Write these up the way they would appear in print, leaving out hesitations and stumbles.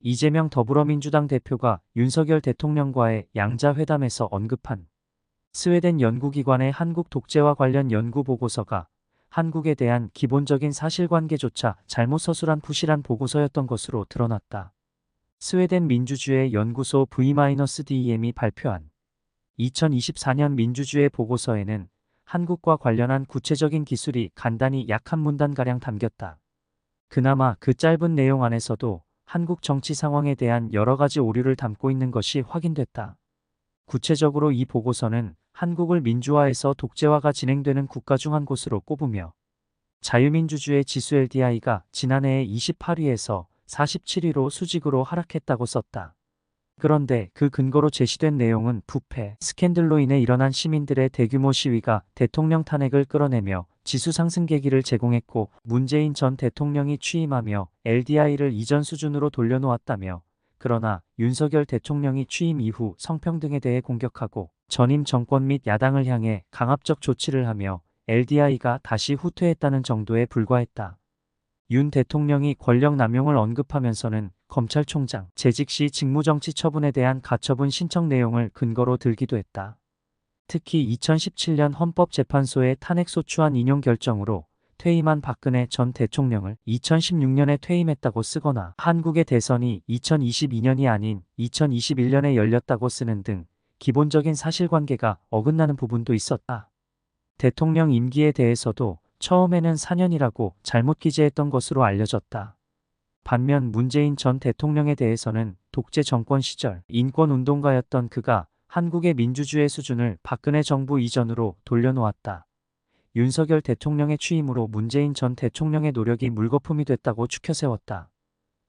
이재명 더불어민주당 대표가 윤석열 대통령과의 양자회담에서 언급한 스웨덴 연구기관의 한국 독재와 관련 연구 보고서가 한국에 대한 기본적인 사실관계조차 잘못 서술한 부실한 보고서였던 것으로 드러났다. 스웨덴 민주주의 연구소 V-DEM이 발표한 2024년 민주주의 보고서에는 한국과 관련한 구체적인 기술이 간단히 약 한 문단가량 담겼다. 그나마 그 짧은 내용 안에서도 한국 정치 상황에 대한 여러 가지 오류를 담고 있는 것이 확인됐다. 구체적으로 이 보고서는 한국을 민주화해서 독재화가 진행되는 국가 중 한 곳으로 꼽으며 자유민주주의 지수 LDI가 지난해 28위에서 47위로 수직으로 하락했다고 썼다. 그런데 그 근거로 제시된 내용은 부패, 스캔들로 인해 일어난 시민들의 대규모 시위가 대통령 탄핵을 끌어내며 지수 상승 계기를 제공했고 문재인 전 대통령이 취임하며 LDI를 이전 수준으로 돌려놓았다며 그러나 윤석열 대통령이 취임 이후 성평등에 대해 공격하고 전임 정권 및 야당을 향해 강압적 조치를 하며 LDI가 다시 후퇴했다는 정도에 불과했다. 윤 대통령이 권력 남용을 언급하면서는 검찰총장 재직 시 직무정지 처분에 대한 가처분 신청 내용을 근거로 들기도 했다. 특히 2017년 헌법재판소의 탄핵소추안 인용 결정으로 퇴임한 박근혜 전 대통령을 2016년에 퇴임했다고 쓰거나 한국의 대선이 2022년이 아닌 2021년에 열렸다고 쓰는 등 기본적인 사실관계가 어긋나는 부분도 있었다. 대통령 임기에 대해서도 처음에는 4년이라고 잘못 기재했던 것으로 알려졌다. 반면 문재인 전 대통령에 대해서는 독재 정권 시절 인권운동가였던 그가 한국의 민주주의 수준을 박근혜 정부 이전으로 돌려놓았다. 윤석열 대통령의 취임으로 문재인 전 대통령의 노력이 물거품이 됐다고 추켜세웠다.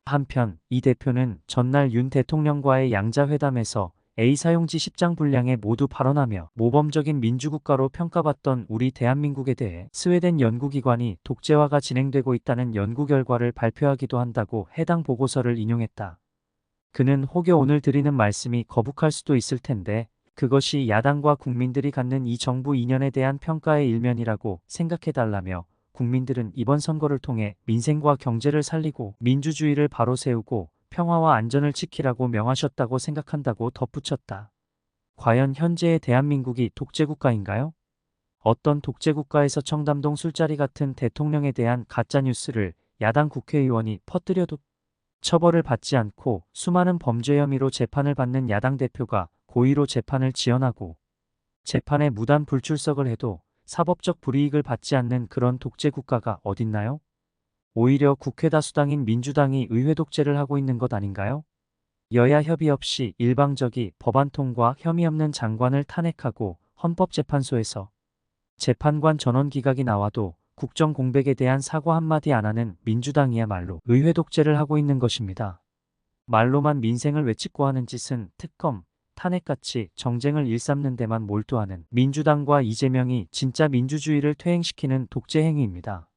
한편 이 대표는 전날 윤 대통령과의 양자회담에서 A사용지 10장 분량에 모두 발언하며 모범적인 민주국가로 평가받던 우리 대한민국에 대해 스웨덴 연구기관이 독재화가 진행되고 있다는 연구 결과를 발표하기도 한다고 해당 보고서를 인용했다. 그는 혹여 오늘 드리는 말씀이 거북할 수도 있을 텐데 그것이 야당과 국민들이 갖는 이 정부 이년에 대한 평가의 일면이라고 생각해달라며 국민들은 이번 선거를 통해 민생과 경제를 살리고 민주주의를 바로 세우고 평화와 안전을 지키라고 명하셨다고 생각한다고 덧붙였다. 과연 현재의 대한민국이 독재국가인가요? 어떤 독재국가에서 청담동 술자리 같은 대통령에 대한 가짜뉴스를 야당 국회의원이 퍼뜨려도 처벌을 받지 않고 수많은 범죄 혐의로 재판을 받는 야당 대표가 고의로 재판을 지연하고 재판에 무단 불출석을 해도 사법적 불이익을 받지 않는 그런 독재국가가 어딨나요? 오히려 국회 다수당인 민주당이 의회 독재를 하고 있는 것 아닌가요? 여야 협의 없이 일방적이 법안 통과 혐의 없는 장관을 탄핵하고 헌법재판소에서 재판관 전원 기각이 나와도 국정 공백에 대한 사과 한마디 안 하는 민주당이야말로 의회 독재를 하고 있는 것입니다. 말로만 민생을 외치고 하는 짓은 특검, 탄핵같이 정쟁을 일삼는 데만 몰두하는 민주당과 이재명이 진짜 민주주의를 퇴행시키는 독재 행위입니다.